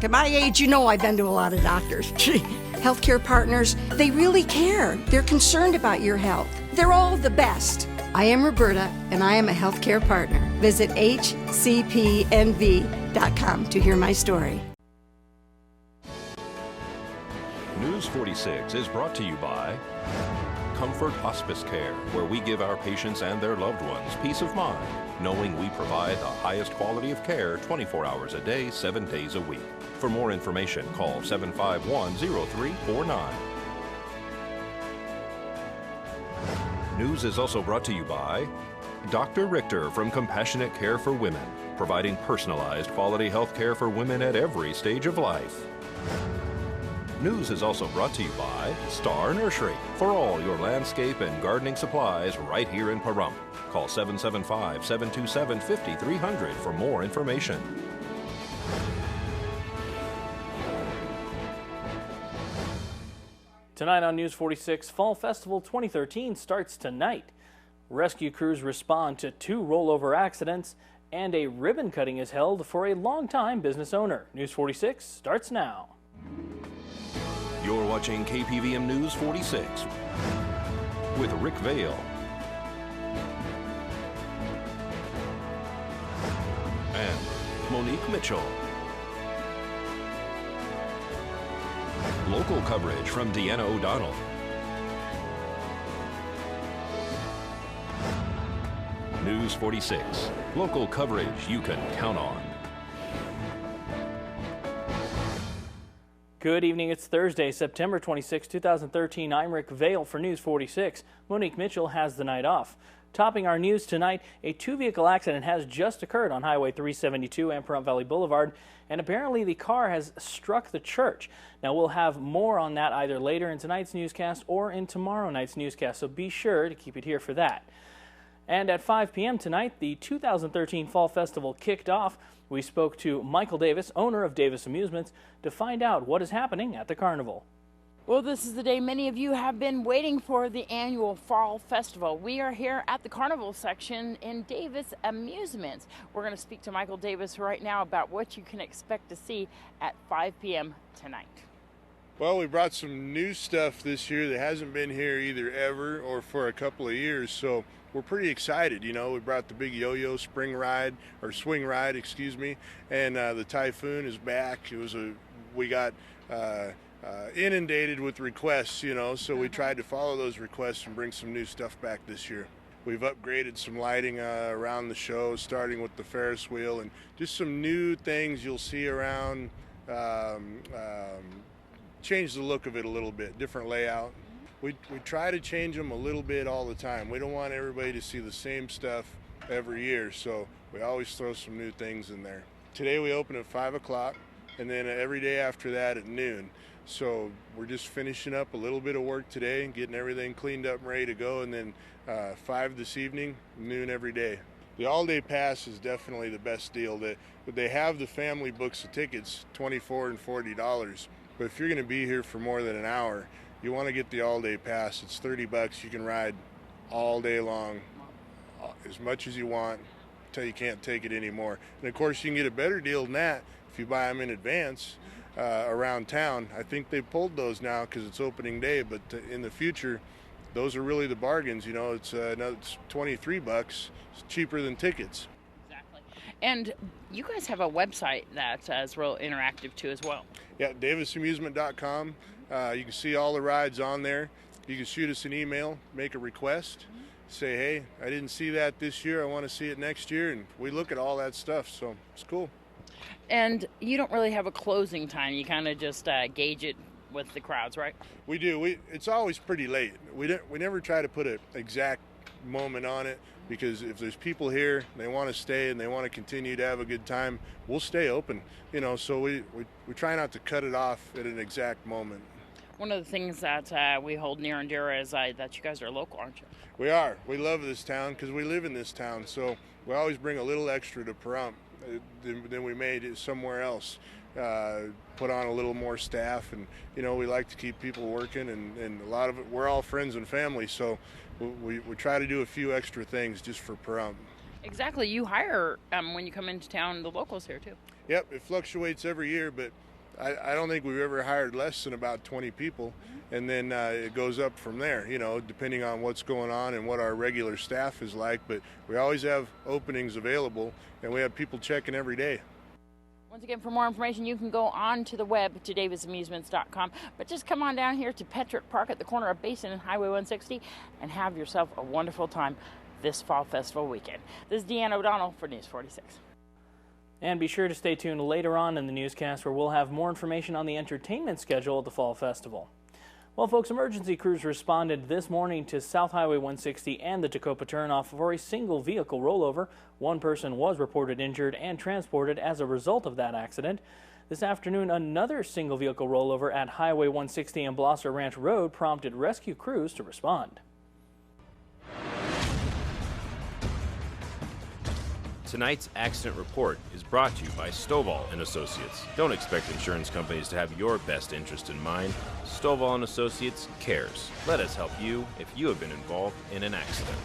Look, at my age, you know I've been to a lot of doctors. Healthcare partners, they really care. They're concerned about your health. They're all the best. I am Roberta, and I am a healthcare partner. Visit hcpnv.com to hear my story. News 46 is brought to you by Comfort Hospice Care, where we give our patients and their loved ones peace of mind, knowing we provide the highest quality of care 24 hours a day, 7 days a week. For more information, call 751-0349. News is also brought to you by Dr. Richter from Compassionate Care for Women, providing personalized quality health care for women at every stage of life. News is also brought to you by Star Nursery for all your landscape and gardening supplies right here in Pahrump. Call 775-727-5300 for more information. Tonight on News 46, Fall Festival 2013 starts tonight. Rescue crews respond to 2 rollover accidents, and a ribbon cutting is held for a longtime business owner. News 46 starts now. You're watching KPVM News 46 with Rick Vale and Monique Mitchell. Local coverage from Deanna O'Donnell. News 46, local coverage you can count on. Good evening. It's Thursday, September 26, 2013. I'm Rick Vale for News 46. Monique Mitchell has the night off. Topping our news tonight, a 2-vehicle accident has just occurred on Highway 372 and Pahrump Valley Boulevard, and apparently the car has struck the church. Now, we'll have more on that either later in tonight's newscast or in tomorrow night's newscast, so be sure to keep it here for that. And at 5 p.m. tonight, the 2013 Fall Festival kicked off. We spoke to Michael Davis, owner of Davis Amusements, to find out what is happening at the carnival. Well, this is the day many of you have been waiting for, the annual Fall Festival. We are here at the carnival section in Davis Amusements. We're going to speak to Michael Davis right now about what you can expect to see at 5 p.m. tonight. Well, we brought some new stuff this year that hasn't been here either ever or for a couple of years, so we're pretty excited. You know, we brought the big yo-yo swing ride, excuse me, and the Typhoon is back. We got inundated with requests, you know, so we tried to follow those requests and bring some new stuff back this year. We've upgraded some lighting around the show, starting with the Ferris wheel, and just some new things you'll see around. Change the look of it a little bit, different layout. We try to change them a little bit all the time. We don't want everybody to see the same stuff every year, so we always throw some new things in there. Today we open at 5 o'clock, and then every day after that at noon. So we're just finishing up a little bit of work today, getting everything cleaned up and ready to go, and then 5 this evening, noon every day. The all-day pass is definitely the best deal. They have the family books of tickets, $24 and $40, but if you're going to be here for more than an hour, you want to get the all-day pass. It's $30. You can ride all day long, as much as you want, until you can't take it anymore. And of course, you can get a better deal than that if you buy them in advance around town. I think they pulled those now because it's opening day, but in the future, those are really the bargains. You know, it's $23. It's cheaper than tickets. Exactly. And you guys have a website that is real interactive too as well. Yeah, davisamusement.com. You can see all the rides on there. You can shoot us an email, make a request, say, hey, I didn't see that this year, I want to see it next year, and we look at all that stuff, so it's cool. And you don't really have a closing time, you kind of just gauge it with the crowds, right? We do. It's always pretty late. We never try to put an exact moment on it, because if there's people here, they want to stay and they want to continue to have a good time, we'll stay open. You know, so we try not to cut it off at an exact moment. One of the things that we hold near and dear is that you guys are local, aren't you? We are. We love this town because we live in this town, so we always bring a little extra to Pahrump than we made somewhere else. Put on a little more staff, and you know, we like to keep people working, and a lot of it, we're all friends and family, so we try to do a few extra things just for Pahrump. Exactly. You hire when you come into town the locals here too. Yep, it fluctuates every year, but I don't think we've ever hired less than about 20 people, and then it goes up from there, you know, depending on what's going on and what our regular staff is like. But we always have openings available, and we have people checking every day. Once again, for more information, you can go on to the web to davisamusements.com. But just come on down here to Petrick Park at the corner of Basin and Highway 160 and have yourself a wonderful time this Fall Festival weekend. This is Deanna O'Donnell for News 46. And be sure to stay tuned later on in the newscast where we'll have more information on the entertainment schedule at the Fall Festival. Well, folks, emergency crews responded this morning to South Highway 160 and the Tacopa turnoff for a single vehicle rollover. One person was reported injured and transported as a result of that accident. This afternoon, another single vehicle rollover at Highway 160 and Blosser Ranch Road prompted rescue crews to respond. Tonight's accident report is brought to you by Stovall & Associates. Don't expect insurance companies to have your best interest in mind. Stovall & Associates cares. Let us help you if you have been involved in an accident.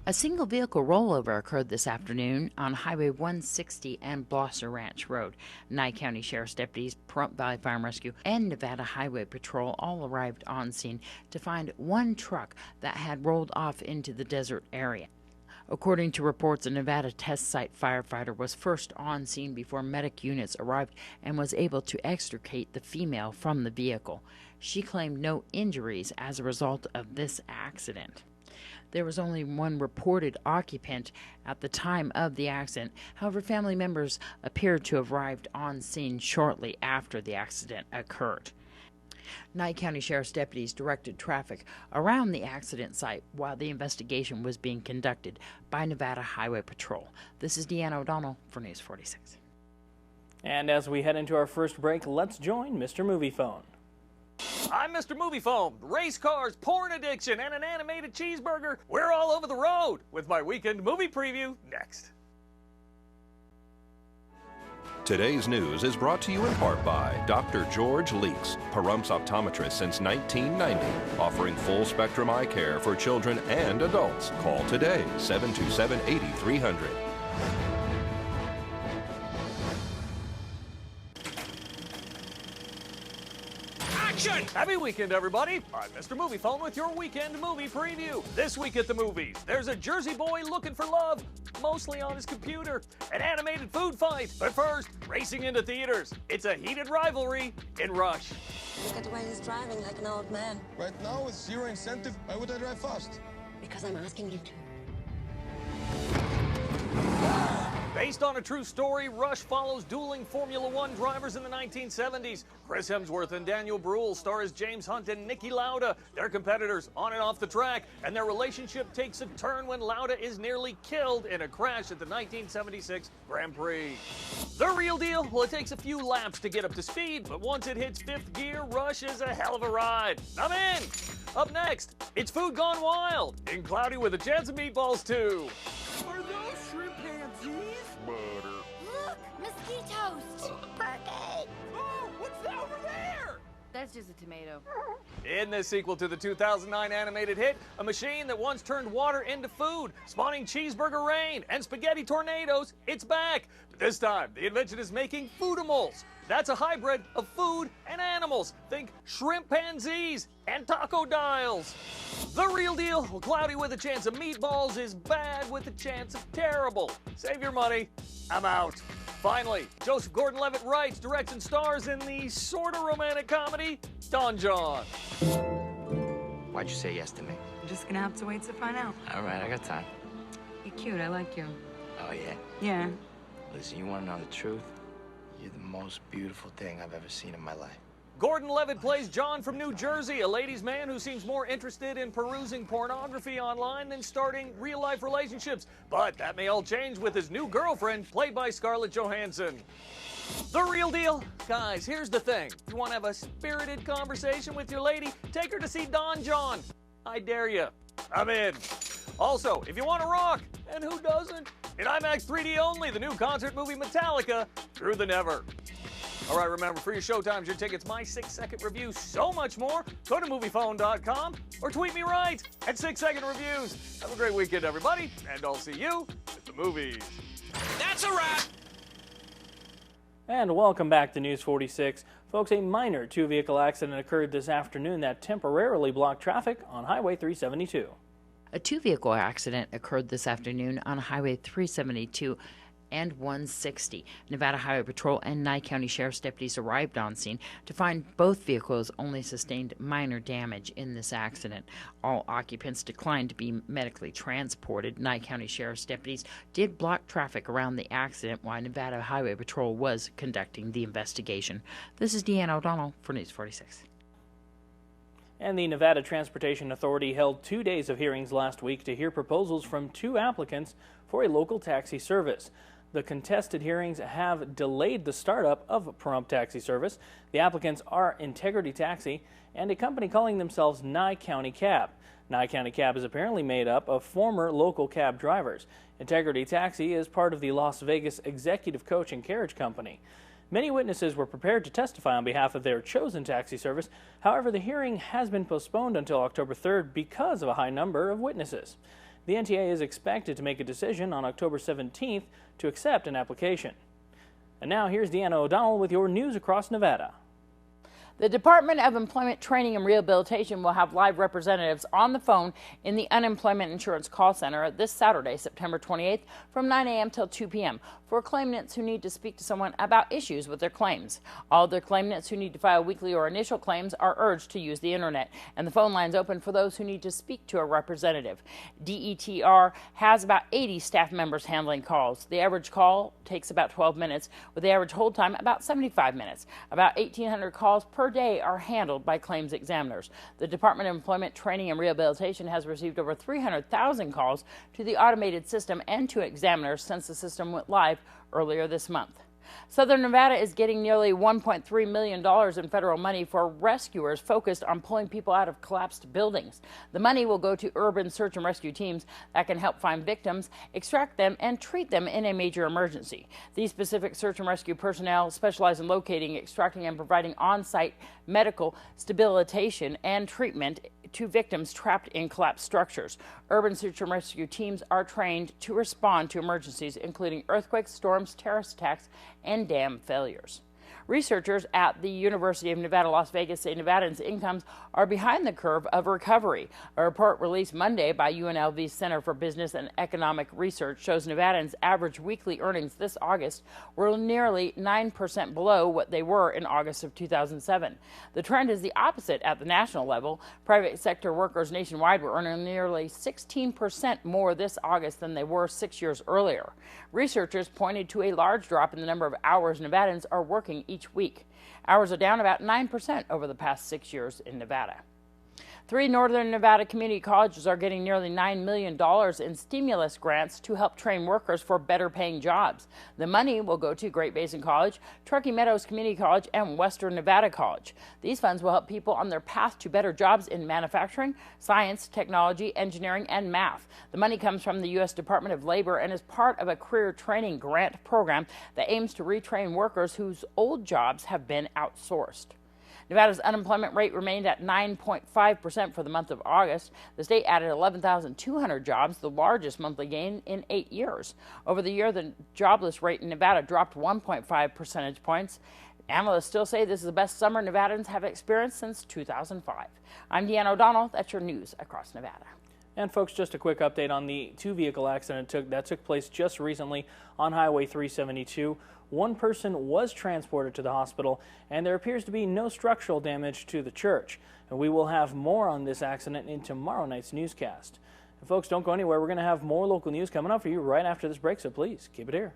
A single vehicle rollover occurred this afternoon on Highway 160 and Blosser Ranch Road. Nye County Sheriff's deputies, Pahrump Valley Fire and Rescue, and Nevada Highway Patrol all arrived on scene to find one truck that had rolled off into the desert area. According to reports, a Nevada test site firefighter was first on scene before medic units arrived and was able to extricate the female from the vehicle. She claimed no injuries as a result of this accident. There was only one reported occupant at the time of the accident. However, family members appeared to have arrived on scene shortly after the accident occurred. Nye County Sheriff's deputies directed traffic around the accident site while the investigation was being conducted by Nevada Highway Patrol. This is Deanna O'Donnell for News 46. And as we head into our first break, let's join Mr. Movie Phone. I'm Mr. Movie Phone. Race cars, porn addiction, and an animated cheeseburger. We're all over the road with my weekend movie preview next. Today's news is brought to you in part by Dr. George Leeks, Pahrumps optometrist since 1990, offering full-spectrum eye care for children and adults. Call today, 727-8300. Happy weekend, everybody. I'm Mr. Movie Phone with your weekend movie preview. This week at the movies, there's a Jersey boy looking for love, mostly on his computer. An animated food fight. But first, racing into theaters. It's a heated rivalry in Rush. Look at the way he's driving like an old man. Right now, with zero incentive, why would I drive fast? Because I'm asking you to. Based on a true story, Rush follows dueling Formula One drivers in the 1970s. Chris Hemsworth and Daniel Bruhl star as James Hunt and Niki Lauda. They're competitors on and off the track, and their relationship takes a turn when Lauda is nearly killed in a crash at the 1976 Grand Prix. The real deal? Well, it takes a few laps to get up to speed, but once it hits fifth gear, Rush is a hell of a ride. I'm in! Up next, it's Food Gone Wild, in Cloudy with a Chance of Meatballs too. Are those shrimp pansies? Butter. Look, mosquitoes. Birthday. Oh, what's that over there? That's just a tomato. In the sequel to the 2009 animated hit, a machine that once turned water into food, spawning cheeseburger rain and spaghetti tornadoes, it's back. But this time, the invention is making Foodimals. That's a hybrid of food and animals. Think shrimp pansies and taco dials. The real deal, Cloudy with a Chance of Meatballs is bad with a chance of terrible. Save your money. I'm out. Finally, Joseph Gordon-Levitt writes, directs, and stars in the sort of romantic comedy, Don John. Why'd you say yes to me? I'm just gonna have to wait to find out. All right, I got time. You're cute, I like you. Oh, yeah? Yeah. Listen, you want to know the truth? You're the most beautiful thing I've ever seen in my life. Gordon-Levitt plays John from New Jersey, a ladies' man who seems more interested in perusing pornography online than starting real-life relationships. But that may all change with his new girlfriend, played by Scarlett Johansson. The real deal? Guys, here's the thing. If you want to have a spirited conversation with your lady, take her to see Don John. I dare you. I'm in. Also, if you want to rock, and who doesn't? In IMAX 3D only, the new concert movie Metallica, Through the Never. All right, remember, for your showtimes, your tickets, my 6-second review, so much more, go to moviephone.com or tweet me right at 6-second reviews. Have a great weekend, everybody, and I'll see you at the movies. That's a wrap! And welcome back to News 46. Folks, a minor two-vehicle accident occurred this afternoon that temporarily blocked traffic on Highway 372. A two-vehicle accident occurred this afternoon on Highway 372 and 160. Nevada Highway Patrol and Nye County Sheriff's deputies arrived on scene to find both vehicles only sustained minor damage in this accident. All occupants declined to be medically transported. Nye County Sheriff's deputies did block traffic around the accident while Nevada Highway Patrol was conducting the investigation. This is Deanna O'Donnell for News 46. And the Nevada Transportation Authority held 2 days of hearings last week to hear proposals from 2 applicants for a local taxi service. The contested hearings have delayed the startup of Pahrump Taxi Service. The applicants are Integrity Taxi and a company calling themselves Nye County Cab. Nye County Cab is apparently made up of former local cab drivers. Integrity Taxi is part of the Las Vegas Executive Coach and Carriage Company. Many witnesses were prepared to testify on behalf of their chosen taxi service. However, the hearing has been postponed until October 3rd because of a high number of witnesses. The NTA is expected to make a decision on October 17th to accept an application. And now here's Deanna O'Donnell with your news across Nevada. The Department of Employment Training and Rehabilitation will have live representatives on the phone in the Unemployment Insurance Call Center this Saturday, September 28th from 9 a.m. till 2 p.m. for claimants who need to speak to someone about issues with their claims. All other claimants who need to file weekly or initial claims are urged to use the internet, and the phone lines open for those who need to speak to a representative. DETR has about 80 staff members handling calls. The average call takes about 12 minutes, with the average hold time about 75 minutes. About 1,800 calls per day are handled by claims examiners. The Department of Employment Training and Rehabilitation has received over 300,000 calls to the automated system and to examiners since the system went live earlier this month. Southern Nevada is getting nearly $1.3 million in federal money for rescuers focused on pulling people out of collapsed buildings. The money will go to urban search and rescue teams that can help find victims, extract them, and treat them in a major emergency. These specific search and rescue personnel specialize in locating, extracting, and providing on-site medical stabilization and treatment to victims trapped in collapsed structures. Urban search and rescue teams are trained to respond to emergencies, including earthquakes, storms, terrorist attacks, and dam failures. Researchers at the University of Nevada, Las Vegas say Nevadans' incomes are behind the curve of recovery. A report released Monday by UNLV's Center for Business and Economic Research shows Nevadans' average weekly earnings this August were nearly 9% below what they were in August of 2007. The trend is the opposite at the national level. Private sector workers nationwide were earning nearly 16% more this August than they were 6 years earlier. Researchers pointed to a large drop in the number of hours Nevadans are working each week. Hours are down about 9% over the past 6 years in Nevada. 3 Northern Nevada community colleges are getting nearly $9 million in stimulus grants to help train workers for better paying jobs. The money will go to Great Basin College, Truckee Meadows Community College, and Western Nevada College. These funds will help people on their path to better jobs in manufacturing, science, technology, engineering, and math. The money comes from the U.S. Department of Labor and is part of a career training grant program that aims to retrain workers whose old jobs have been outsourced. Nevada's unemployment rate remained at 9.5% for the month of August. The state added 11,200 jobs, the largest monthly gain in 8 years. Over the year, the jobless rate in Nevada dropped 1.5 percentage points. Analysts still say this is the best summer Nevadans have experienced since 2005. I'm Deanna O'Donnell. That's your news across Nevada. And folks, just a quick update on the two-vehicle accident that took place just recently on Highway 372. One person was transported to the hospital, and there appears to be no structural damage to the church. And we will have more on this accident in tomorrow night's newscast. And folks, don't go anywhere. We're going to have more local news coming up for you right after this break, so please keep it here.